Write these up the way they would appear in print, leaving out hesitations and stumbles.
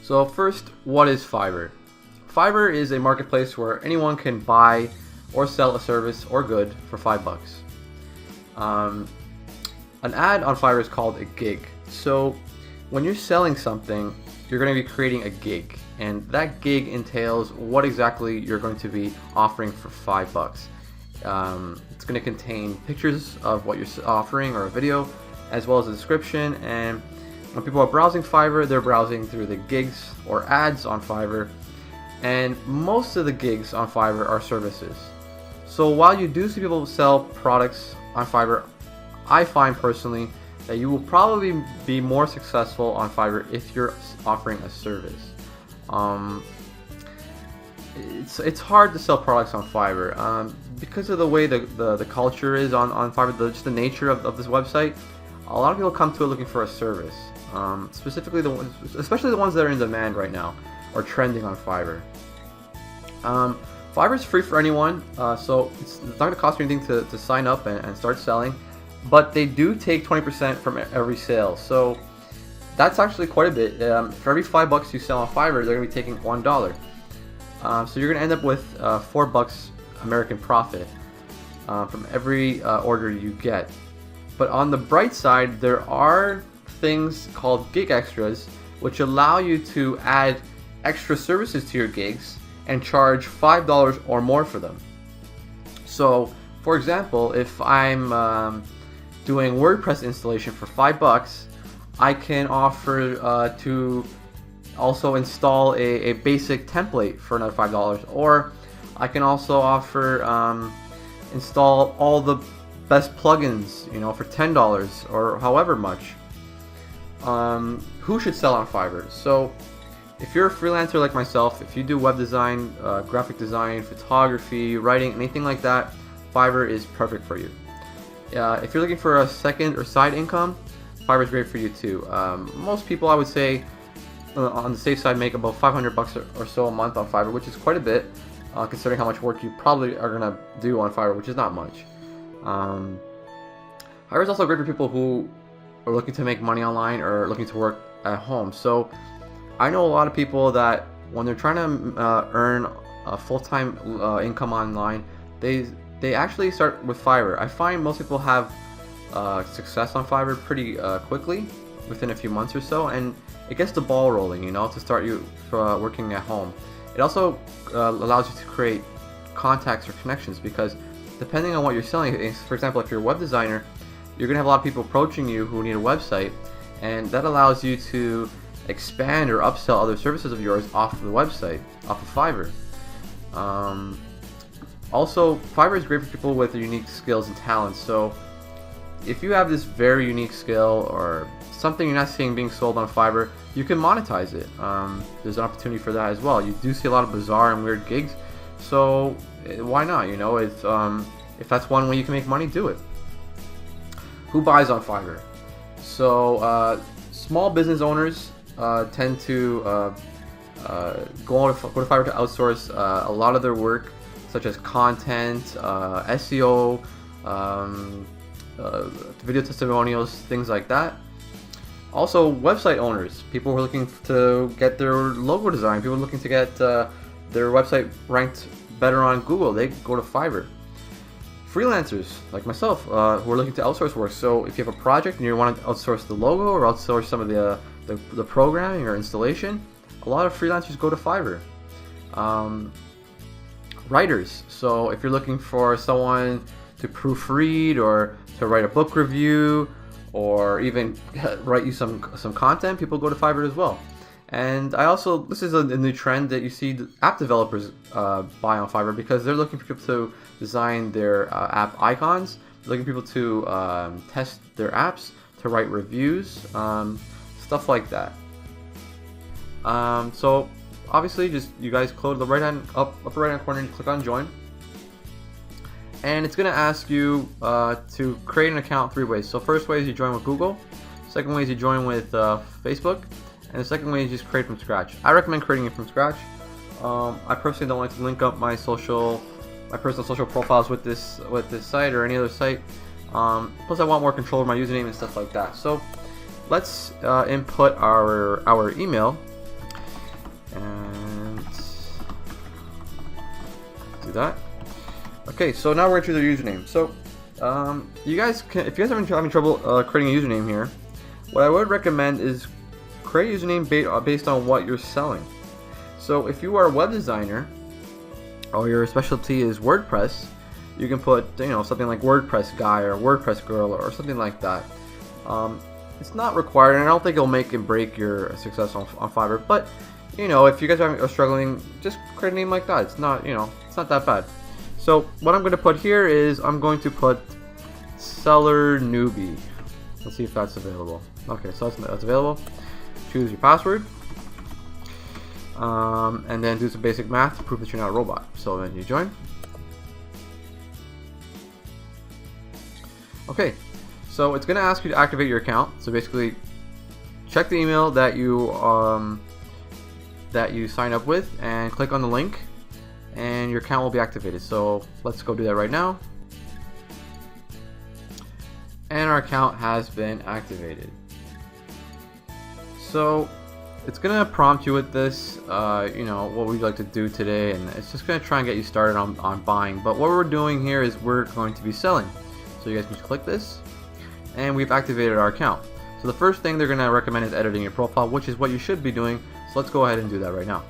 So first, what is Fiverr? Fiverr is a marketplace where anyone can buy or sell a service or good for $5. An ad on Fiverr is called a gig. So when you're selling something, you're going to be creating a gig, and that gig entails what exactly you're going to be offering for $5. It's going to contain pictures of what you're offering or a video, as well as a description. And when people are browsing Fiverr, they're browsing through the gigs or ads on Fiverr, and most of the gigs on Fiverr are services. So while you do see people sell products on Fiverr, I find personally that you will probably be more successful on Fiverr if you're offering a service. It's hard to sell products on Fiverr because of the way the culture is on Fiverr, just the nature of this website. A lot of people come to it looking for a service, specifically especially the ones that are in demand right now or trending on Fiverr. Fiverr is free for anyone, so it's not going to cost you anything to sign up and start selling. But they do take 20% from every sale, so that's actually quite a bit. For every $5 you sell on Fiverr, they're going to be taking $1. So you're going to end up with $4 American profit from every order you get. But on the bright side, there are things called gig extras, which allow you to add extra services to your gigs and charge $5 or more for them. So, for example, if I'm doing WordPress installation for $5, I can offer to also install a basic template for another $5, or I can also offer install all the best plugins, for $10 or however much. Who should sell on Fiverr? So if you're a freelancer like myself, if you do web design, graphic design, photography, writing, anything like that, Fiverr is perfect for you. If you're looking for a second or side income, Fiverr is great for you too. Most people, I would say, on the safe side, make about $500 or so a month on Fiverr, which is quite a bit, considering how much work you probably are gonna do on Fiverr, which is not much. Fiverr is also great for people who are looking to make money online or looking to work at home. So I know a lot of people that when they're trying to earn a full-time income online, they actually start with Fiverr. I find most people have success on Fiverr pretty quickly, within a few months or so, and it gets the ball rolling, to start you working at home. It also allows you to create contacts or connections, because depending on what you're selling, for example, if you're a web designer, you're going to have a lot of people approaching you who need a website, and that allows you to expand or upsell other services of yours off of the website, off of Fiverr. Also, Fiverr is great for people with unique skills and talents. So if you have this very unique skill or something you're not seeing being sold on Fiverr, you can monetize it. There's an opportunity for that as well. You do see a lot of bizarre and weird gigs, so why not? If that's one way you can make money, do it. Who buys on Fiverr? So small business owners tend to go to Fiverr to outsource a lot of their work, such as content, SEO, video testimonials, things like that. Also, website owners, people who are looking to get their logo design, people looking to get their website ranked better on Google, they go to Fiverr. Freelancers like myself who are looking to outsource work. So if you have a project and you want to outsource the logo or outsource some of the programming or installation, a lot of freelancers go to Fiverr. Writers, so if you're looking for someone to proofread or to write a book review or even write you some content, people go to Fiverr as well. And this is a new trend that you see app developers buy on Fiverr, because they're looking for people to design their app icons, they're looking for people to test their apps, to write reviews, stuff like that. So obviously, just you guys close the upper right hand corner and click on join, and it's going to ask you to create an account 3 ways. So first way is you join with Google, second way is you join with Facebook, and the second way is just create from scratch. I recommend creating it from scratch. I personally don't like to link up my personal social profiles with this site or any other site. Plus I want more control over my username and stuff like that. So let's input our email. do that. Okay, so now we're into the username. So you guys can, if you guys are having trouble creating a username here, what I would recommend is create a username based on what you're selling. So if you are a web designer or your specialty is WordPress, you can put, you know, something like WordPress guy or WordPress girl or something like that. It's not required, and I don't think it'll make and break your success on Fiverr. But you know, if you guys are struggling, just create a name like that. It's not, you know, it's not that bad. So what I'm going to put here is I'm going to put seller newbie. Let's see if that's available. Okay, so that's available. Choose your password, and then do some basic math to prove that you're not a robot. So then you join. Okay, so it's going to ask you to activate your account. So basically, check the email that you sign up with and click on the link, and your account will be activated. So let's go do that right now. And our account has been activated. So it's gonna prompt you with this, you know, what would you like to do today, and it's just gonna try and get you started on buying. But what we're doing here is we're going to be selling. So you guys can just click this, and we've activated our account. So the first thing they're gonna recommend is editing your profile, which is what you should be doing. So let's go ahead and do that right now.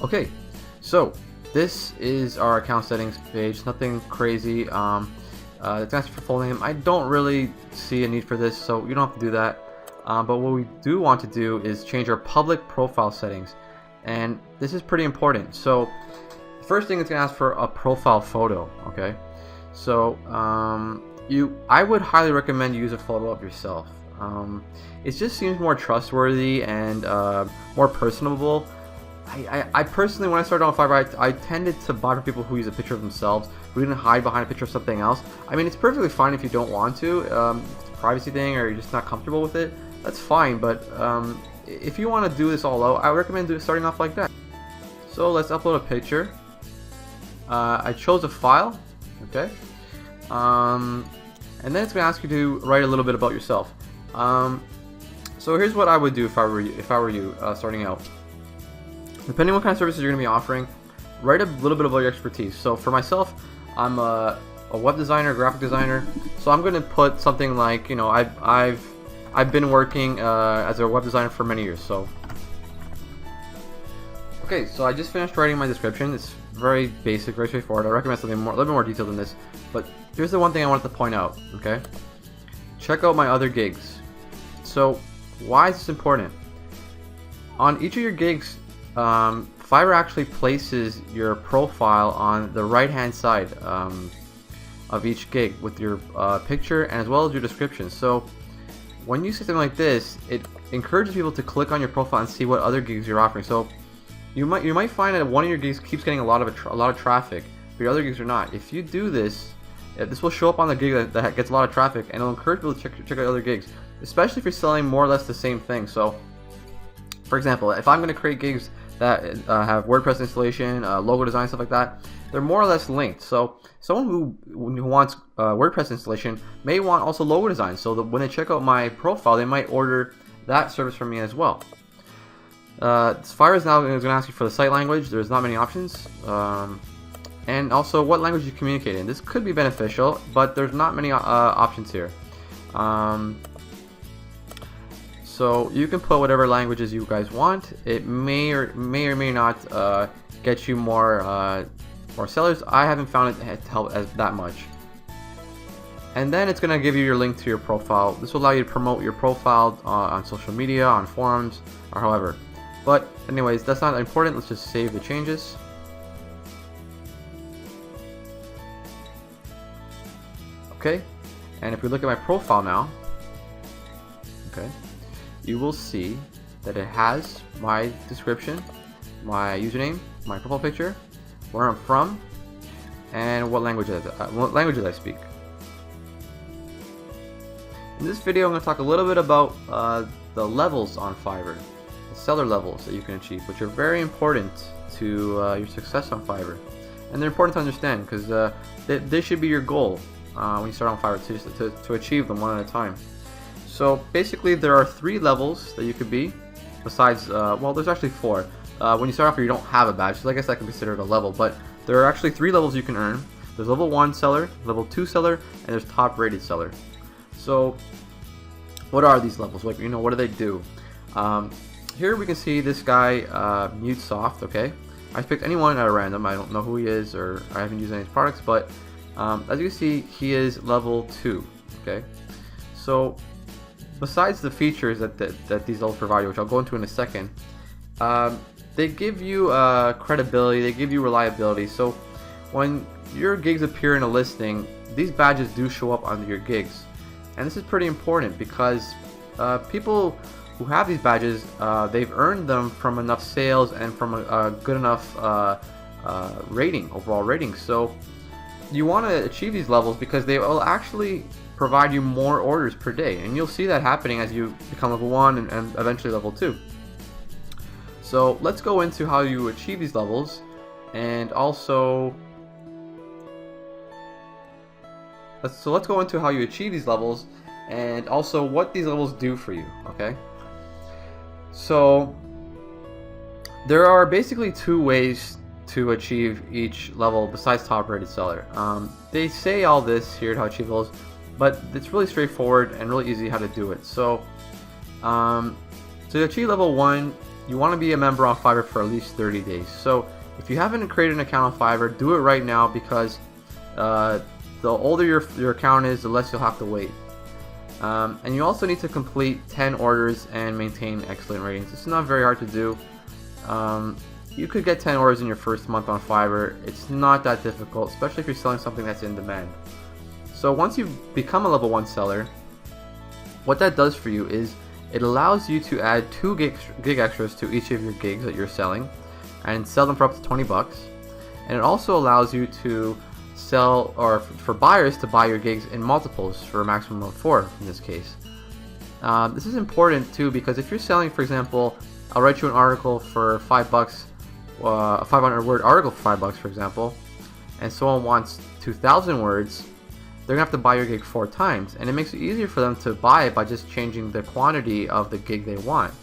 Okay, so this is our account settings page. Nothing crazy. It's asking for full name. I don't really see a need for this, so you don't have to do that. But what we do want to do is change our public profile settings, and this is pretty important. So the first thing it's going to ask for a profile photo. Okay, so I would highly recommend you use a photo of yourself. It just seems more trustworthy and more personable. I personally, when I started on Fiverr, I tended to buy from people who use a picture of themselves, who didn't hide behind a picture of something else. I mean, it's perfectly fine if you don't want to. It's a privacy thing, or you're just not comfortable with it. That's fine, but if you want to do this all out, I recommend starting off like that. So let's upload a picture. I chose a file, okay, and then it's going to ask you to write a little bit about yourself. So here's what I would do if I were you starting out. Depending on what kind of services you're going to be offering, write a little bit about your expertise. So for myself, I'm a web designer, graphic designer. So I'm going to put something like, you know, I've been working as a web designer for many years. So okay, so I just finished writing my description. It's very basic, very straightforward. I recommend something a little bit more detailed than this. But here's the one thing I wanted to point out. Okay, check out my other gigs. So why is this important? On each of your gigs, Fiverr actually places your profile on the right hand side of each gig with your picture and as well as your description. So when you see something like this, it encourages people to click on your profile and see what other gigs you're offering. So you might find that one of your gigs keeps getting a lot of traffic, but your other gigs are not. If you do this, this will show up on the gig that gets a lot of traffic, and it'll encourage people to check out other gigs, especially if you're selling more or less the same thing. So for example, if I'm going to create gigs that have WordPress installation, logo design, stuff like that, they're more or less linked. So someone who wants WordPress installation may want also logo design. So that when they check out my profile, they might order that service from me as well. Fiverr is now going to ask you for the site language. There's not many options. And also what language you communicate in. This could be beneficial, but there's not many options here. So you can put whatever languages you guys want. It may or may not get you more sellers. I haven't found it to help as that much. And then it's going to give you your link to your profile. This will allow you to promote your profile on social media, on forums, or however. But anyways, that's not important. Let's just save the changes. Okay, and if we look at my profile now, okay, you will see that it has my description, my username, my profile picture, where I'm from, and what languages I speak. In this video, I'm going to talk a little bit about the levels on Fiverr, the seller levels that you can achieve, which are very important to your success on Fiverr. And they're important to understand because they should be your goal when you start on Fiverr, to achieve them one at a time. So basically there are 3 levels that you could be, besides, well, there's actually 4. when you start off here, you don't have a badge, so I guess I can consider it a level. But there are actually 3 levels you can earn. There's level 1 seller, level 2 seller, and there's top rated seller. So what are these levels? Like, you know, what do they do? Here we can see this guy, Mute Soft. Okay, I picked anyone at random. I don't know who he is, or I haven't used any of his products, but as you can see, he is level 2. Okay, so besides the features that these levels provide you, which I'll go into in a second, they give you credibility, they give you reliability. So when your gigs appear in a listing, these badges do show up under your gigs. And this is pretty important because people who have these badges, they've earned them from enough sales and from a good enough rating, overall rating. So you want to achieve these levels because they will actually provide you more orders per day. And you'll see that happening as you become level 1 and eventually level 2. So let's go into how you achieve these levels, and also let's go into how you achieve these levels and also what these levels do for you. Okay, so there are basically 2 ways to achieve each level besides top rated seller. They say all this here to how to achieve levels, but it's really straightforward and really easy how to do it. So to achieve level 1, you want to be a member on Fiverr for at least 30 days. So if you haven't created an account on Fiverr, do it right now, because the older your account is, the less you'll have to wait. And you also need to complete 10 orders and maintain excellent ratings. It's not very hard to do. You could get 10 orders in your first month on Fiverr. It's not that difficult, especially if you're selling something that's in demand. So once you become a level 1 seller, what that does for you is it allows you to add 2 gig extras to each of your gigs that you're selling and sell them for up to 20 bucks. And it also allows you to sell, or for buyers to buy your gigs in multiples for a maximum of 4 in this case. This is important too, because if you're selling, for example, I'll write you an article for 5 bucks, a 500 word article for 5 bucks, for example, and someone wants 2,000 words, they're gonna have to buy your gig 4 times, and it makes it easier for them to buy it by just changing the quantity of the gig they want.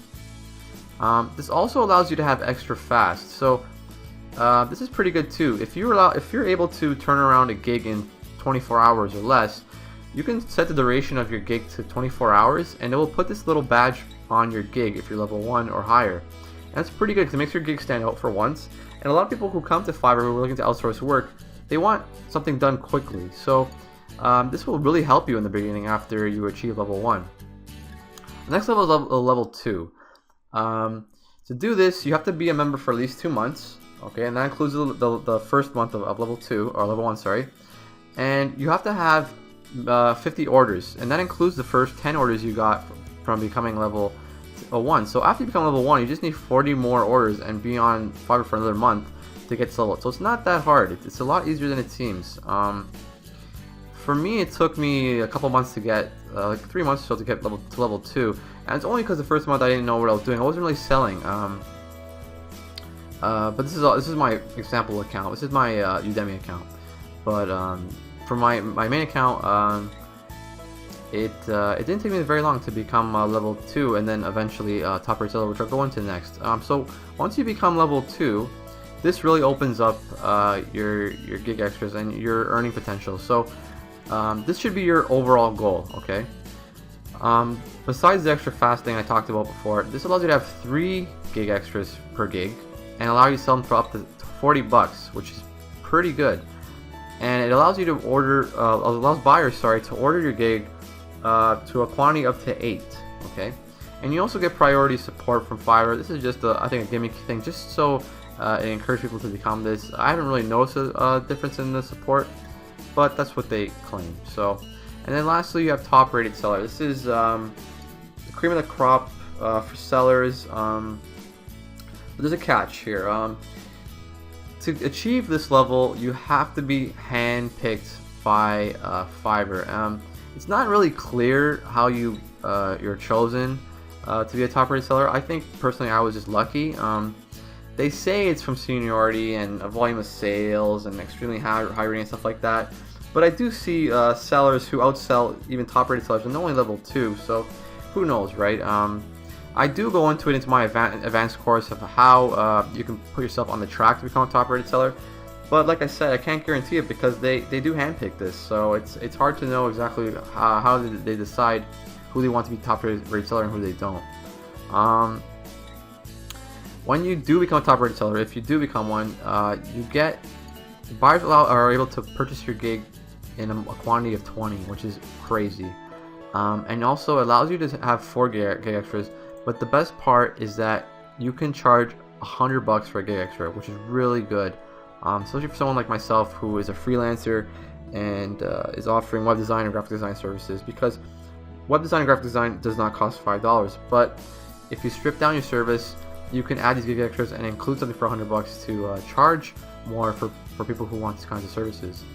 This also allows you to have extra fast. So this is pretty good too. If you're able to turn around a gig in 24 hours or less, you can set the duration of your gig to 24 hours, and it will put this little badge on your gig if you're level 1 or higher. And that's pretty good because it makes your gig stand out for once. And a lot of people who come to Fiverr who are looking to outsource work, they want something done quickly. So this will really help you in the beginning after you achieve level 1. The next level is level 2. To do this, you have to be a member for at least 2 months. Okay, and that includes the first month of level 2, or level 1, sorry. And you have to have 50 orders, and that includes the first 10 orders you got from becoming level 1. So after you become level 1, you just need 40 more orders and be on Fiverr for another month to get to level. So it's not that hard. It's a lot easier than it seems. For me, it took me a couple months to get, like 3 months or so to get to level 2, and it's only because the first month I didn't know what I was doing. I wasn't really selling. But this is my example account. This is my Udemy account. But for my main account, it didn't take me very long to become level 2, and then eventually top rated seller, which I'll go into next. So once you become level 2, this really opens up your gig extras and your earning potential. So this should be your overall goal. Okay. Besides the extra fast thing I talked about before, this allows you to have 3 gig extras per gig and allow you to sell them for up to 40 bucks, which is pretty good. And it allows you to allows buyers, to order your gig to a quantity up to 8. Okay, and you also get priority support from Fiverr. This is just I think a gimmicky thing, just so it encourages people to become this. I haven't really noticed a difference in the support, but that's what they claim. So, and then lastly, you have top rated seller. This is the cream of the crop for sellers. But there's a catch here. To achieve this level, you have to be hand-picked by Fiverr. It's not really clear how you're chosen to be a top-rated seller. I think personally I was just lucky. They say it's from seniority and a volume of sales and extremely high rating and stuff like that. But I do see sellers who outsell even top-rated sellers, and they're only level 2. So who knows, right? I do go into my advanced course of how you can put yourself on the track to become a top rated seller. But like I said, I can't guarantee it because they do handpick this, so it's hard to know exactly how they decide who they want to be top rated seller and who they don't. When you do become a top rated seller, if you do become one, buyers are able to purchase your gig in a quantity of 20, which is crazy, and also allows you to have 4 gig extras. But the best part is that you can charge $100 for a gig extra, which is really good, especially for someone like myself who is a freelancer and is offering web design and graphic design services, because web design and graphic design does not cost $5, but if you strip down your service, you can add these gig extras and include something for $100 to charge more for people who want these kinds of services.